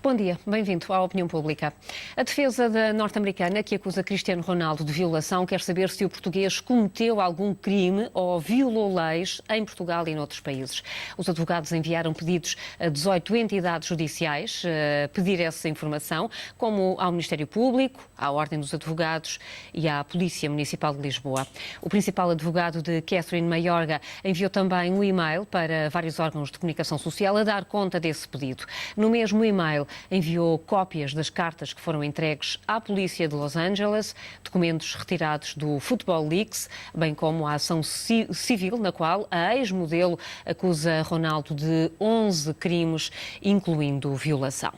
Bom dia, bem-vindo à Opinião Pública. A defesa da norte-americana que acusa Cristiano Ronaldo de violação quer saber se o português cometeu algum crime ou violou leis em Portugal e noutros países. Os advogados enviaram pedidos a 18 entidades judiciais a pedir essa informação, como ao Ministério Público, à Ordem dos Advogados e à Polícia Municipal de Lisboa. O principal advogado de Catherine Mayorga enviou também um e-mail para vários órgãos de comunicação social a dar conta desse pedido. No mesmo e-mail, enviou cópias das cartas que foram entregues à Polícia de Los Angeles, documentos retirados do Football Leaks, bem como a ação civil na qual a ex-modelo acusa Ronaldo de 11 crimes, incluindo violação.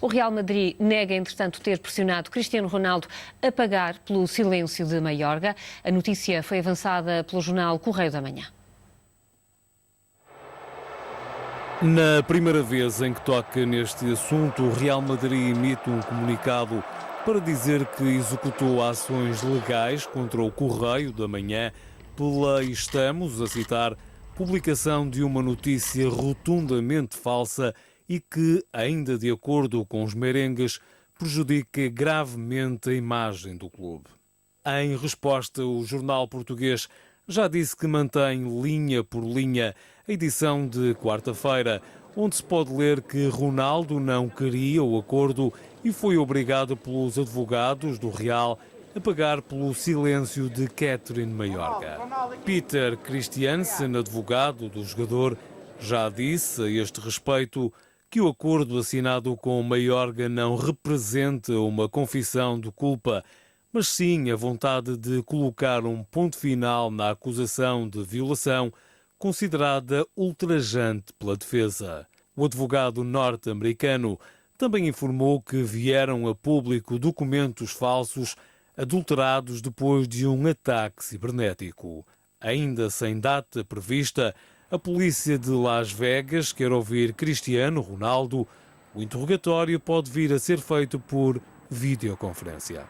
O Real Madrid nega, entretanto, ter pressionado Cristiano Ronaldo a pagar pelo silêncio de Mayorga. A notícia foi avançada pelo jornal Correio da Manhã. Na primeira vez em que toca neste assunto, o Real Madrid emite um comunicado para dizer que executou ações legais contra o Correio da Manhã pela, estamos a citar, publicação de uma notícia rotundamente falsa e que, ainda de acordo com os merengues, prejudica gravemente a imagem do clube. Em resposta, o jornal português já disse que mantém linha por linha a edição de quarta-feira, onde se pode ler que Ronaldo não queria o acordo e foi obrigado pelos advogados do Real a pagar pelo silêncio de Catherine Mayorga. Peter Christiansen, advogado do jogador, já disse a este respeito que o acordo assinado com Mayorga não representa uma confissão de culpa, mas sim a vontade de colocar um ponto final na acusação de violação considerada ultrajante pela defesa. O advogado norte-americano também informou que vieram a público documentos falsos adulterados depois de um ataque cibernético. Ainda sem data prevista, a polícia de Las Vegas quer ouvir Cristiano Ronaldo. O interrogatório pode vir a ser feito por videoconferência.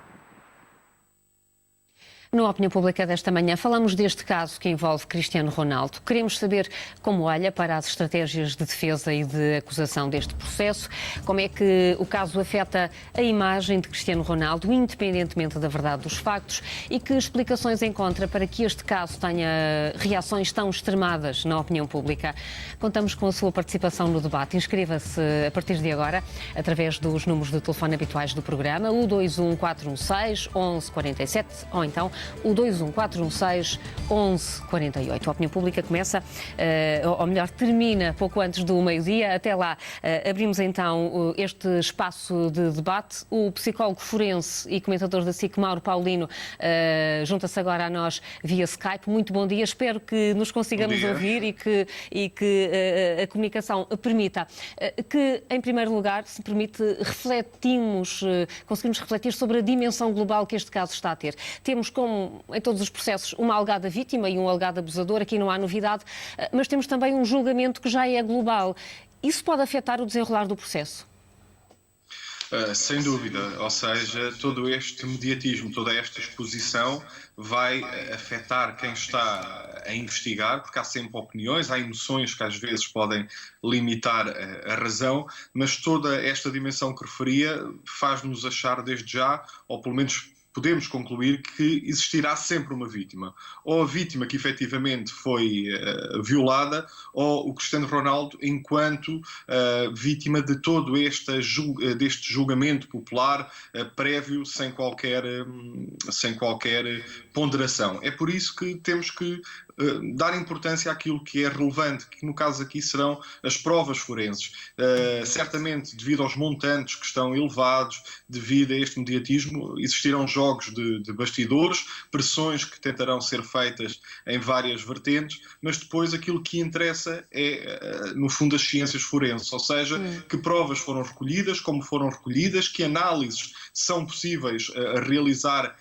Na Opinião Pública desta manhã falamos deste caso que envolve Cristiano Ronaldo. Queremos saber como olha para as estratégias de defesa e de acusação deste processo, como é que o caso afeta a imagem de Cristiano Ronaldo, independentemente da verdade dos factos, e que explicações encontra para que este caso tenha reações tão extremadas na opinião pública. Contamos com a sua participação no debate. Inscreva-se a partir de agora através dos números de telefone habituais do programa, o 21416-1147 ou então o 21416-1148. A opinião pública começa, ou melhor, termina pouco antes do meio-dia. Até lá, abrimos então este espaço de debate. O psicólogo forense e comentador da SIC, Mauro Paulino, junta-se agora a nós via Skype. Muito bom dia. Espero que nos consigamos ouvir e que a comunicação permita que, em primeiro lugar, se permite, conseguimos refletir sobre a dimensão global que este caso está a ter. Temos, como em todos os processos, uma alegada vítima e um alegado abusador. Aqui não há novidade, mas temos também um julgamento que já é global. Isso pode afetar o desenrolar do processo? Sem dúvida, ou seja, todo este mediatismo, toda esta exposição vai afetar quem está a investigar, porque há sempre opiniões, há emoções que às vezes podem limitar a razão, mas toda esta dimensão que referia faz-nos achar desde já, ou pelo menos podemos concluir que existirá sempre uma vítima. Ou a vítima que efetivamente foi violada, ou o Cristiano Ronaldo enquanto vítima de todo deste julgamento popular prévio, sem qualquer ponderação. É por isso que temos que dar importância àquilo que é relevante, que no caso aqui serão as provas forenses. Certamente, devido aos montantes que estão elevados, devido a este mediatismo, existirão jogos de bastidores, pressões que tentarão ser feitas em várias vertentes, mas depois aquilo que interessa é, no fundo, as ciências forenses, ou seja, que provas foram recolhidas, como foram recolhidas, que análises são possíveis a realizar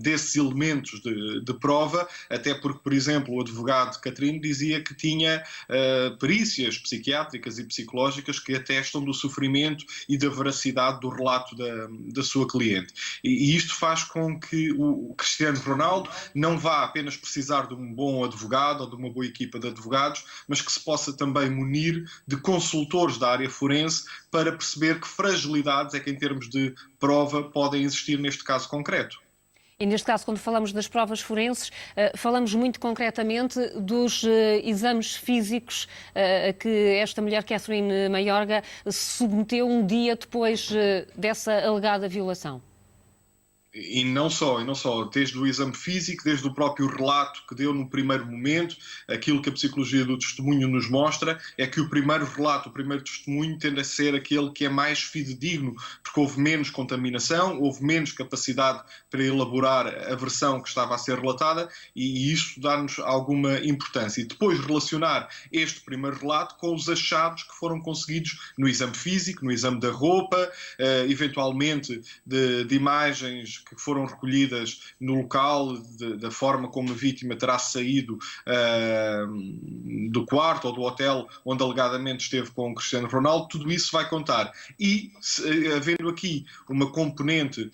desses elementos de prova, até porque por exemplo, o advogado Catrino dizia que tinha perícias psiquiátricas e psicológicas que atestam do sofrimento e da veracidade do relato da sua cliente. E isto faz com que o Cristiano Ronaldo não vá apenas precisar de um bom advogado ou de uma boa equipa de advogados, mas que se possa também munir de consultores da área forense para perceber que fragilidades é que, em termos de prova, podem existir neste caso concreto. E neste caso, quando falamos das provas forenses, falamos muito concretamente dos exames físicos que esta mulher, Catherine Mayorga, se submeteu um dia depois dessa alegada violação. E não só, desde o exame físico, desde o próprio relato que deu no primeiro momento, aquilo que a psicologia do testemunho nos mostra é que o primeiro relato, o primeiro testemunho tende a ser aquele que é mais fidedigno, porque houve menos contaminação, houve menos capacidade para elaborar a versão que estava a ser relatada e isso dá-nos alguma importância. E depois relacionar este primeiro relato com os achados que foram conseguidos no exame físico, no exame da roupa, eventualmente de imagens que foram recolhidas no local, da forma como a vítima terá saído do quarto ou do hotel onde alegadamente esteve com o Cristiano Ronaldo, tudo isso vai contar. E, havendo aqui uma componente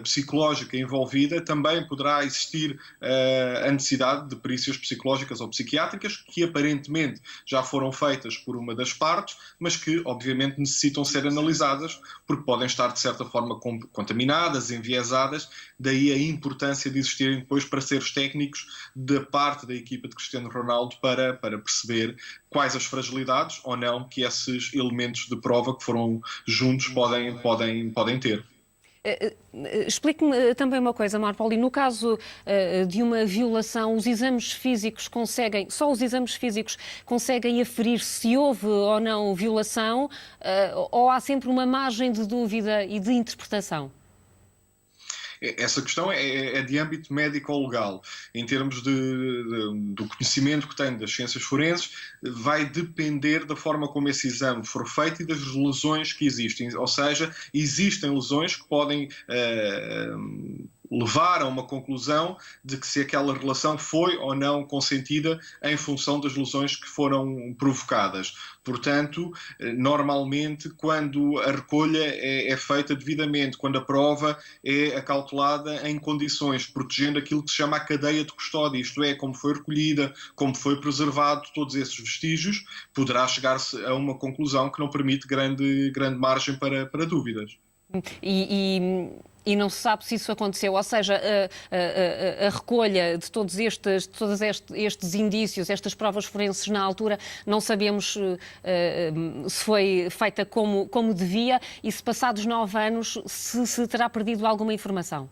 psicológica envolvida, também poderá existir a necessidade de perícias psicológicas ou psiquiátricas, que aparentemente já foram feitas por uma das partes, mas que obviamente necessitam ser analisadas, porque podem estar de certa forma contaminadas, enviesadas, daí a importância de existirem depois parceiros técnicos da parte da equipa de Cristiano Ronaldo para perceber quais as fragilidades ou não que esses elementos de prova que foram juntos podem ter. Explique-me também uma coisa, Marco Paulo, e no caso de uma violação, os exames físicos só os exames físicos conseguem aferir se houve ou não violação, ou há sempre uma margem de dúvida e de interpretação? Essa questão é de âmbito médico-legal. Em termos do conhecimento que tem das ciências forenses, vai depender da forma como esse exame for feito e das lesões que existem. Ou seja, existem lesões que podem levar a uma conclusão de que se aquela relação foi ou não consentida em função das lesões que foram provocadas. Portanto, normalmente, quando a recolha é feita devidamente, quando a prova é acautelada em condições, protegendo aquilo que se chama a cadeia de custódia, isto é, como foi recolhida, como foi preservado, todos esses vestígios, poderá chegar-se a uma conclusão que não permite grande margem para dúvidas. E não se sabe se isso aconteceu, ou seja, a recolha de todos estes indícios, estas provas forenses na altura, não sabemos se foi feita como devia e se passados 9 anos se terá perdido alguma informação.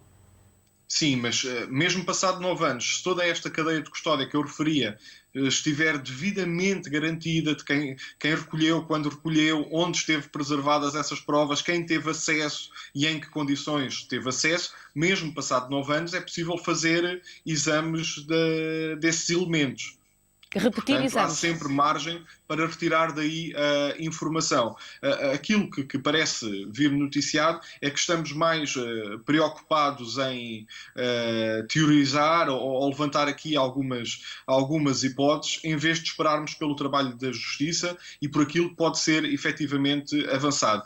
Sim, mas mesmo passado 9 anos, se toda esta cadeia de custódia que eu referia estiver devidamente garantida de quem recolheu, quando recolheu, onde esteve preservadas essas provas, quem teve acesso e em que condições teve acesso, mesmo passado 9 anos é possível fazer exames desses elementos. Repetir exames. Há sempre margem para retirar daí a informação. Aquilo que parece vir noticiado é que estamos mais preocupados em teorizar ou levantar aqui algumas hipóteses, em vez de esperarmos pelo trabalho da Justiça e por aquilo que pode ser efetivamente avançado.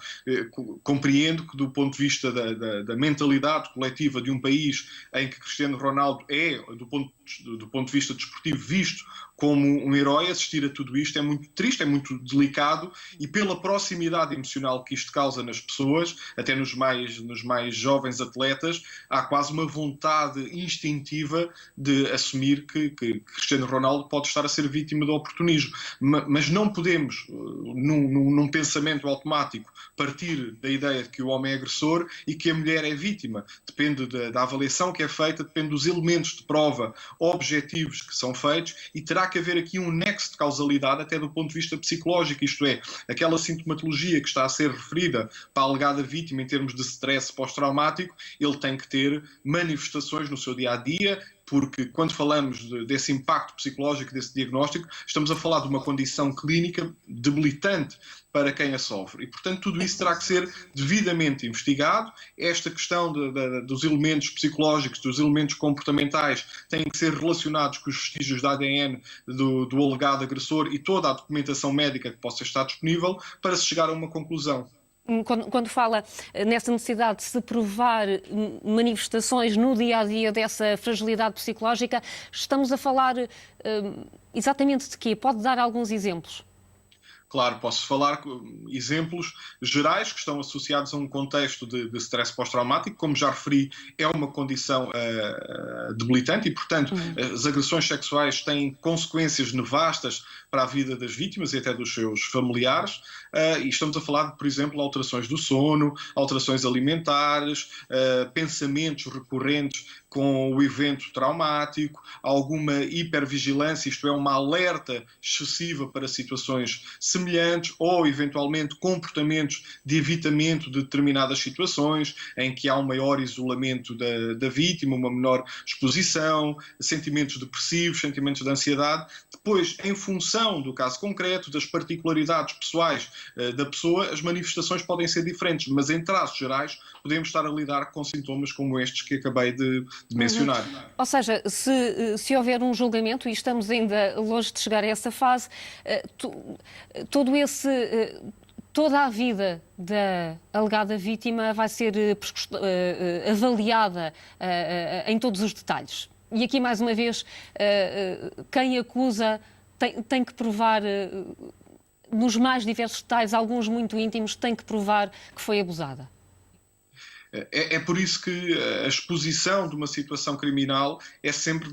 Compreendo que, do ponto de vista da mentalidade coletiva de um país em que Cristiano Ronaldo é, do ponto de vista desportivo, visto como um herói, assistir a tudo isto é muito triste, é muito delicado e pela proximidade emocional que isto causa nas pessoas, até nos mais jovens atletas, há quase uma vontade instintiva de assumir que Cristiano Ronaldo pode estar a ser vítima do oportunismo. Mas não podemos, num pensamento automático, partir da ideia de que o homem é agressor e que a mulher é vítima. Depende da avaliação que é feita, depende dos elementos de prova objetivos que são feitos e terá que haver aqui um nexo de causalidade até do ponto de vista psicológico, isto é, aquela sintomatologia que está a ser referida para a alegada vítima em termos de stress pós-traumático, ele tem que ter manifestações no seu dia-a-dia, porque quando falamos desse impacto psicológico, desse diagnóstico, estamos a falar de uma condição clínica debilitante para quem a sofre. E, portanto, tudo isso terá que ser devidamente investigado. Esta questão dos elementos psicológicos, dos elementos comportamentais, têm que ser relacionados com os vestígios de ADN do alegado agressor e toda a documentação médica que possa estar disponível para se chegar a uma conclusão. Quando fala nessa necessidade de se provar manifestações no dia-a-dia dessa fragilidade psicológica, estamos a falar exatamente de quê? Pode dar alguns exemplos? Claro, posso falar exemplos gerais que estão associados a um contexto de stress pós-traumático. Como já referi, é uma condição debilitante e, portanto, as agressões sexuais têm consequências nefastas para a vida das vítimas e até dos seus familiares. E estamos a falar, por exemplo, alterações do sono, alterações alimentares, pensamentos recorrentes com o evento traumático, alguma hipervigilância, isto é, uma alerta excessiva para situações semelhantes ou, eventualmente, comportamentos de evitamento de determinadas situações em que há um maior isolamento da vítima, uma menor exposição, sentimentos depressivos, sentimentos de ansiedade. Depois, em função do caso concreto, das particularidades pessoais da pessoa, as manifestações podem ser diferentes, mas em traços gerais podemos estar a lidar com sintomas como estes que acabei de mencionar. Ou seja, se houver um julgamento, e estamos ainda longe de chegar a essa fase, toda a vida da alegada vítima vai ser avaliada em todos os detalhes. E aqui, mais uma vez, quem acusa tem que provar, nos mais diversos detalhes, alguns muito íntimos, tem que provar que foi abusada. É por isso que a exposição de uma situação criminal é sempre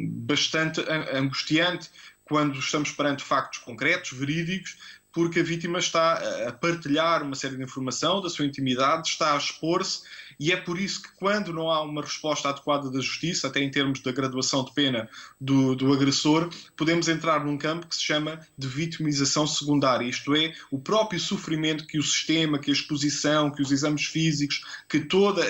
bastante angustiante quando estamos perante factos concretos, verídicos, porque a vítima está a partilhar uma série de informação da sua intimidade, está a expor-se, e é por isso que quando não há uma resposta adequada da justiça, até em termos da graduação de pena do agressor, podemos entrar num campo que se chama de vitimização secundária, isto é, o próprio sofrimento que o sistema, que a exposição, que os exames físicos, que toda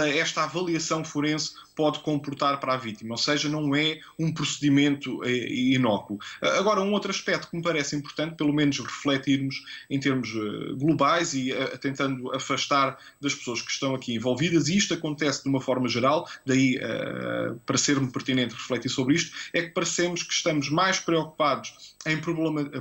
esta avaliação forense pode comportar para a vítima, ou seja, não é um procedimento inócuo. Agora, um outro aspecto que me parece importante, pelo menos refletirmos em termos globais e tentando afastar das pessoas que estão aqui envolvidas, e isto acontece de uma forma geral, daí para ser-me pertinente refletir sobre isto, é que parecemos que estamos mais preocupados em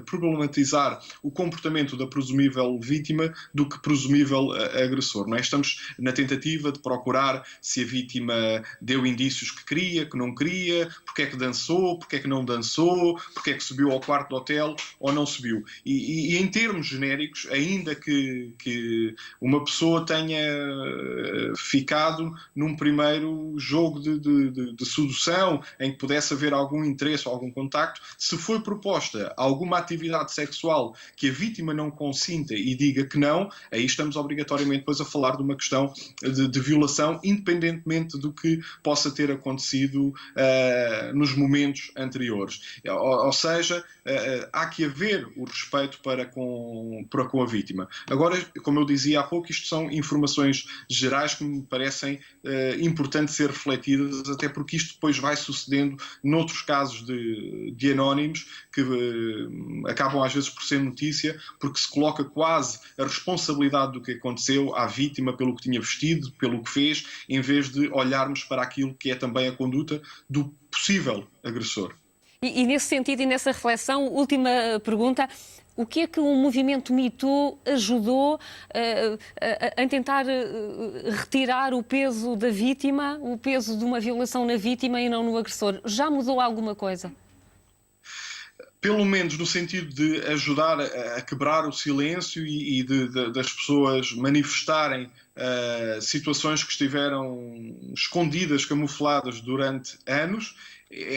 problematizar o comportamento da presumível vítima do que presumível agressor. Não é? Estamos na tentativa de procurar se a vítima deu indícios que queria, que não queria, porque é que dançou, porque é que não dançou, porque é que subiu ao quarto do hotel ou não subiu. E em termos genéricos, ainda que uma pessoa tenha ficado num primeiro jogo de sedução em que pudesse haver algum interesse ou algum contacto, se foi proposta alguma atividade sexual que a vítima não consinta e diga que não, aí estamos obrigatoriamente depois a falar de uma questão de violação, independentemente do que possa ter acontecido nos momentos anteriores. Ou seja, há que haver o respeito para com a vítima. Agora, como eu dizia há pouco, isto são informações gerais que me parecem importantes ser refletidas, até porque isto depois vai sucedendo noutros casos de anónimos que acabam às vezes por ser notícia, porque se coloca quase a responsabilidade do que aconteceu à vítima pelo que tinha vestido, pelo que fez, em vez de olharmos para aquilo que é também a conduta do possível agressor. E nesse sentido e nessa reflexão, última pergunta, o que é que o movimento Me Too ajudou a tentar retirar o peso da vítima, o peso de uma violação na vítima e não no agressor? Já mudou alguma coisa? Pelo menos no sentido de ajudar a quebrar o silêncio e das pessoas manifestarem situações que estiveram escondidas, camufladas durante anos,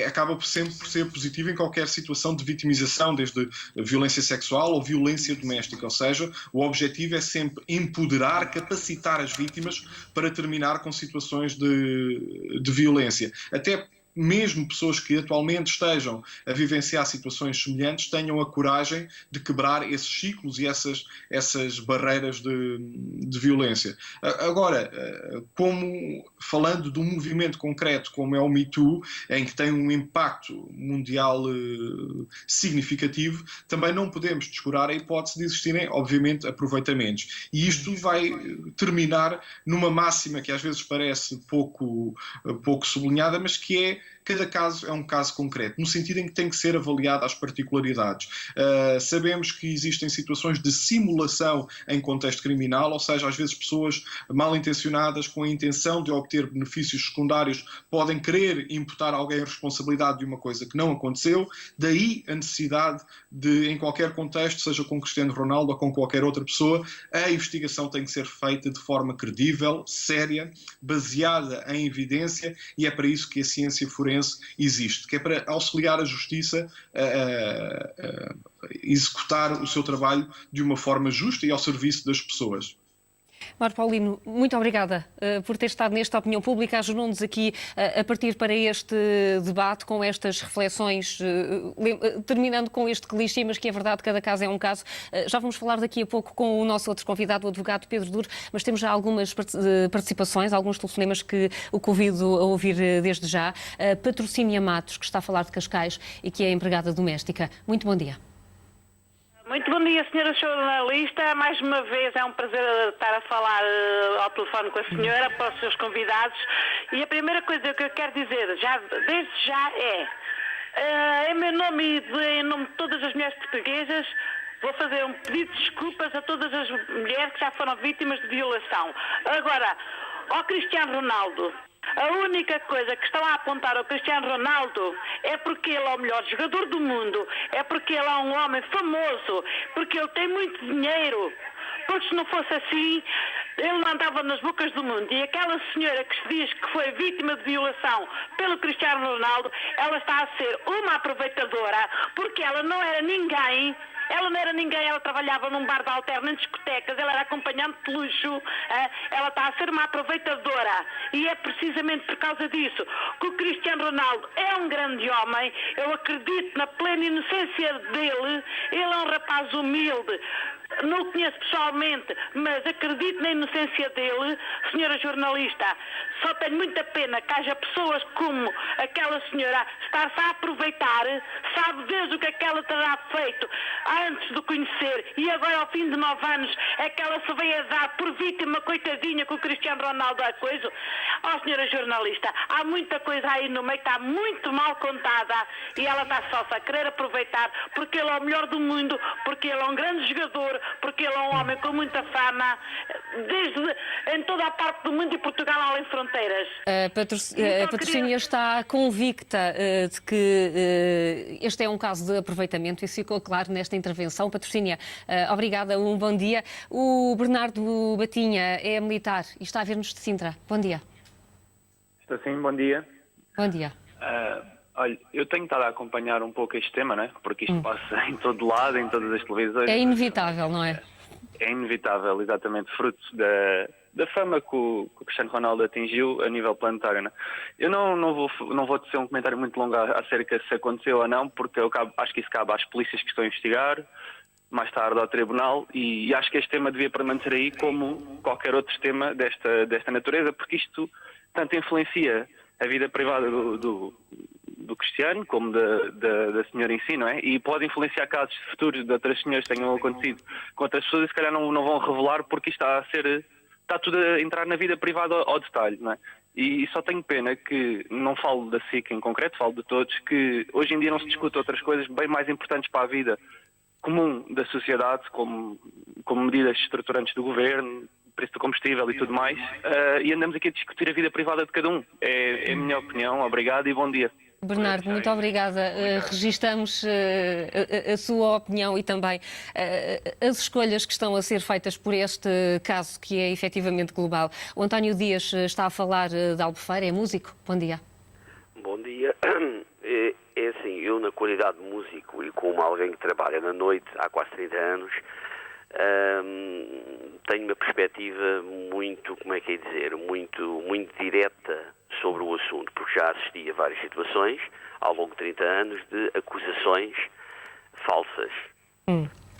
acaba sempre por ser positivo em qualquer situação de vitimização, desde violência sexual ou violência doméstica. Ou seja, o objetivo é sempre empoderar, capacitar as vítimas para terminar com situações de violência. Até mesmo pessoas que atualmente estejam a vivenciar situações semelhantes, tenham a coragem de quebrar esses ciclos e essas barreiras de violência. Agora, falando de um movimento concreto como é o Me Too, em que tem um impacto mundial significativo, também não podemos descurar a hipótese de existirem, obviamente, aproveitamentos. E isto vai terminar numa máxima que às vezes parece pouco sublinhada, mas que é: cada caso é um caso concreto, no sentido em que tem que ser avaliado às particularidades. Sabemos que existem situações de simulação em contexto criminal, ou seja, às vezes pessoas mal intencionadas com a intenção de obter benefícios secundários podem querer imputar a alguém a responsabilidade de uma coisa que não aconteceu, daí a necessidade de, em qualquer contexto, seja com Cristiano Ronaldo ou com qualquer outra pessoa, a investigação tem que ser feita de forma credível, séria, baseada em evidência, e é para isso que a ciência forense existe, que é para auxiliar a justiça a executar o seu trabalho de uma forma justa e ao serviço das pessoas. Mário Paulino, muito obrigada por ter estado nesta opinião pública, ajudou-nos aqui a partir para este debate com estas reflexões, terminando com este clichê, mas que é verdade, cada caso é um caso. Já vamos falar daqui a pouco com o nosso outro convidado, o advogado Pedro Duro, mas temos já algumas participações, alguns telefonemas que o convido a ouvir desde já. Patrocínia Matos, que está a falar de Cascais e que é empregada doméstica. Muito bom dia. Muito bom dia, senhora jornalista. Mais uma vez é um prazer estar a falar ao telefone com a senhora, para os seus convidados. E a primeira coisa que eu quero dizer, desde já em meu nome e em nome de todas as mulheres portuguesas, vou fazer um pedido de desculpas a todas as mulheres que já foram vítimas de violação. Agora, ao Cristiano Ronaldo, a única coisa que estão a apontar ao Cristiano Ronaldo é porque ele é o melhor jogador do mundo, é porque ele é um homem famoso, porque ele tem muito dinheiro. Porque se não fosse assim, ele não andava nas bocas do mundo. E aquela senhora que se diz que foi vítima de violação pelo Cristiano Ronaldo, ela está a ser uma aproveitadora, porque ela não era ninguém. Ela não era ninguém, ela trabalhava num bar de alterna em discotecas, ela era acompanhante de luxo, ela está a ser uma aproveitadora. E é precisamente por causa disso que o Cristiano Ronaldo é um grande homem, eu acredito na plena inocência dele, ele é um rapaz humilde. Não o conheço pessoalmente, mas acredito na inocência dele, senhora jornalista. Só tenho muita pena que haja pessoas como aquela senhora estar-se a aproveitar, sabe Deus o que é que ela terá feito antes de conhecer, e agora ao fim de 9 anos é que ela se veio a dar por vítima, coitadinha, que o Cristiano Ronaldo é coisa. Senhora jornalista, há muita coisa aí no meio que está muito mal contada, e ela está só a querer aproveitar, porque ele é o melhor do mundo, porque ele é um grande jogador, porque ele é um homem com muita fama, em toda a parte do mundo, e Portugal além fronteiras. A Patrocínia está convicta de que este é um caso de aproveitamento, isso ficou claro nesta intervenção. Patrocínia, obrigada, um bom dia. O Bernardo Batinha é militar e está a ver-nos de Sintra. Bom dia. Estou sim, bom dia. Bom dia. Olha, eu tenho estado a acompanhar um pouco este tema, né? Porque isto passa em todo lado, em todas as televisões. É inevitável, não é? É inevitável, exatamente, fruto da fama que o Cristiano Ronaldo atingiu a nível planetário, né? Eu não vou tecer um comentário muito longo acerca se aconteceu ou não, porque acho que isso cabe às polícias que estão a investigar, mais tarde ao tribunal, e acho que este tema devia permanecer aí como qualquer outro tema desta natureza, porque isto tanto influencia a vida privada do Cristiano, como da senhora em si, não é? E pode influenciar casos futuros de outras senhoras que tenham acontecido com outras pessoas e se calhar não vão revelar, porque isto está tudo a entrar na vida privada ao detalhe, não é? E só tenho pena que, não falo da SIC em concreto, falo de todos, que hoje em dia não se discute outras coisas bem mais importantes para a vida comum da sociedade, como medidas estruturantes do governo, preço do combustível e tudo mais, e andamos aqui a discutir a vida privada de cada um. É a minha opinião. Obrigado e bom dia. Bernardo, muito obrigada. Registamos a sua opinião e também as escolhas que estão a ser feitas por este caso, que é efetivamente global. O António Dias está a falar de Albufeira, é músico. Bom dia. Bom dia. É assim, eu na qualidade de músico e como alguém que trabalha na noite há quase 30 anos, tenho uma perspectiva muito, como é que é dizer, muito direta sobre o assunto, porque já assisti a várias situações, ao longo de 30 anos, de acusações falsas.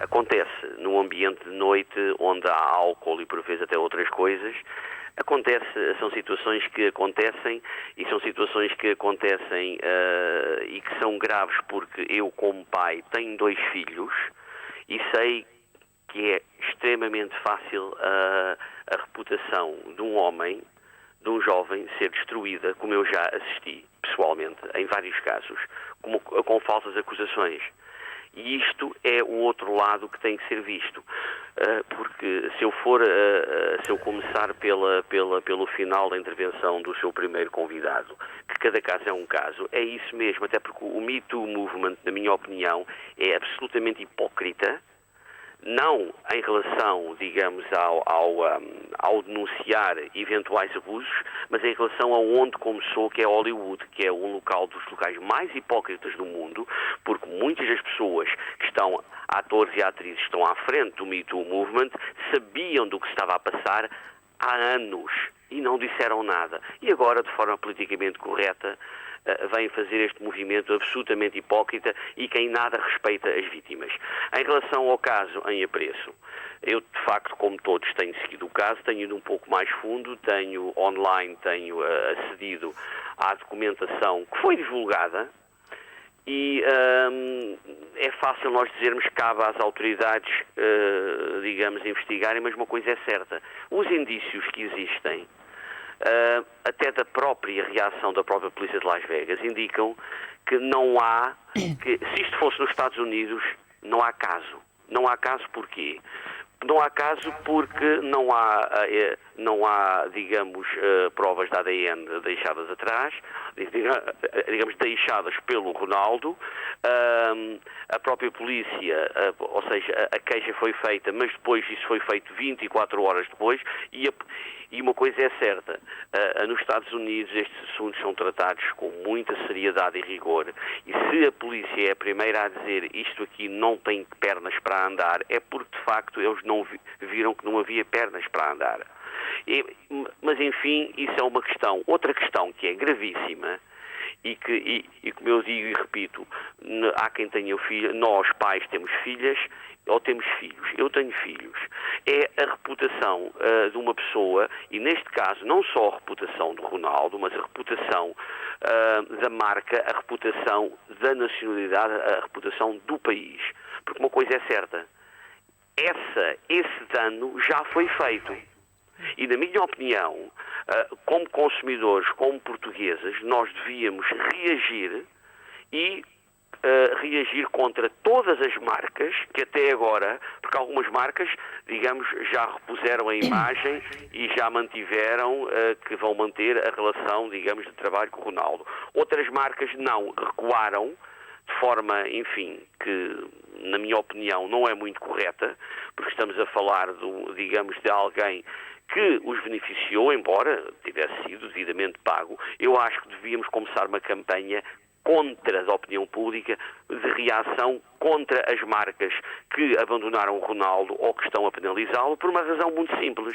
Acontece num ambiente de noite onde há álcool e por vezes até outras coisas. São situações que acontecem e são situações que acontecem e que são graves, porque eu, como pai, tenho 2 filhos e sei que é extremamente fácil a reputação de um homem, de um jovem, ser destruída, como eu já assisti pessoalmente em vários casos, com falsas acusações. E isto é o outro lado que tem que ser visto, porque se eu começar pelo final da intervenção do seu primeiro convidado, que cada caso é um caso, é isso mesmo, até porque o Me Too Movement, na minha opinião, é absolutamente hipócrita, não em relação, digamos, ao denunciar eventuais abusos, mas em relação a onde começou, que é Hollywood, que é um dos locais mais hipócritas do mundo, porque muitas das pessoas que estão, atores e atrizes, que estão à frente do Me Too Movement, sabiam do que se estava a passar há anos e não disseram nada. E agora, de forma politicamente correta, vêm fazer este movimento absolutamente hipócrita e que em nada respeita as vítimas. Em relação ao caso em apreço, eu, de facto, como todos, tenho seguido o caso, tenho ido um pouco mais fundo, tenho acedido à documentação que foi divulgada e é fácil nós dizermos que cabe às autoridades, digamos, investigarem, mas uma coisa é certa, os indícios que existem, até da própria reação da própria polícia de Las Vegas, indicam que não há, que se isto fosse nos Estados Unidos, não há caso. Não há caso porquê? Não há caso porque não há, digamos, provas de ADN deixadas atrás, digamos, deixadas pelo Ronaldo. A própria polícia, ou seja, a queixa foi feita, mas depois isso foi feito 24 horas depois, e uma coisa é certa, nos Estados Unidos estes assuntos são tratados com muita seriedade e rigor, e se a polícia é a primeira a dizer isto aqui não tem pernas para andar, é porque de facto eles não viram que não havia pernas para andar. Mas enfim, isso é uma questão. Outra questão que é gravíssima, e como eu digo e repito, há quem tenha filho, nós pais temos filhas ou temos filhos, eu tenho filhos, é a reputação de uma pessoa, e neste caso não só a reputação do Ronaldo, mas a reputação da marca, a reputação da nacionalidade, a reputação do país. Porque uma coisa é certa, esse dano já foi feito. E, na minha opinião, como consumidores, como portugueses, nós devíamos reagir e reagir contra todas as marcas que até agora, porque algumas marcas, digamos, já repuseram a imagem e já mantiveram que vão manter a relação, digamos, de trabalho com o Ronaldo. Outras marcas não, recuaram de forma, enfim, que, na minha opinião, não é muito correta, porque estamos a falar, digamos, de alguém que os beneficiou, embora tivesse sido devidamente pago. Eu acho que devíamos começar uma campanha contra a opinião pública, de reação contra as marcas que abandonaram o Ronaldo ou que estão a penalizá-lo, por uma razão muito simples.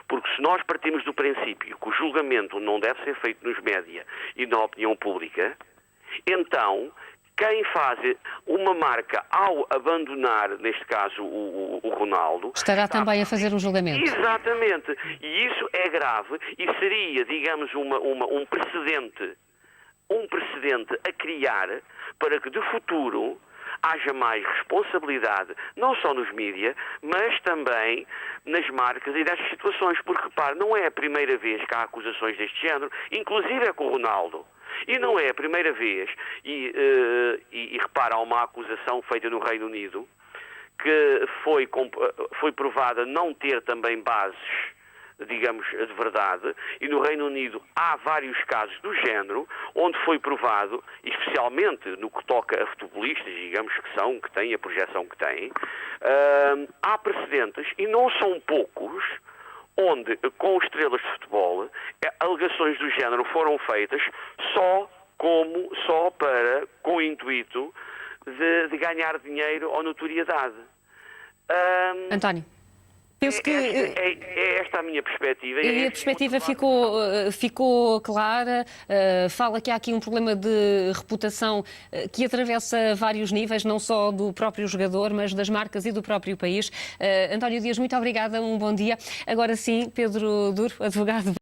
Porque se nós partimos do princípio que o julgamento não deve ser feito nos média e na opinião pública, então quem faz uma marca ao abandonar, neste caso, o Ronaldo... Estará também a fazer um julgamento. Exatamente. E isso é grave e seria, digamos, um precedente a criar para que, de futuro, haja mais responsabilidade, não só nos mídias, mas também nas marcas e nestas situações. Porque, repare, não é a primeira vez que há acusações deste género, inclusive é com o Ronaldo. E não é a primeira vez, e repara, há uma acusação feita no Reino Unido que foi provada não ter também bases, digamos, de verdade, e no Reino Unido há vários casos do género, onde foi provado, especialmente no que toca a futebolistas, digamos, que têm a projeção que têm, há precedentes, e não são poucos, onde, com estrelas de futebol, alegações do género foram feitas só com o intuito de ganhar dinheiro ou notoriedade. António. Penso que... É esta a minha perspectiva. E a perspectiva ficou clara. Fala que há aqui um problema de reputação que atravessa vários níveis, não só do próprio jogador, mas das marcas e do próprio país. António Dias, muito obrigada, um bom dia. Agora sim, Pedro Duro, advogado.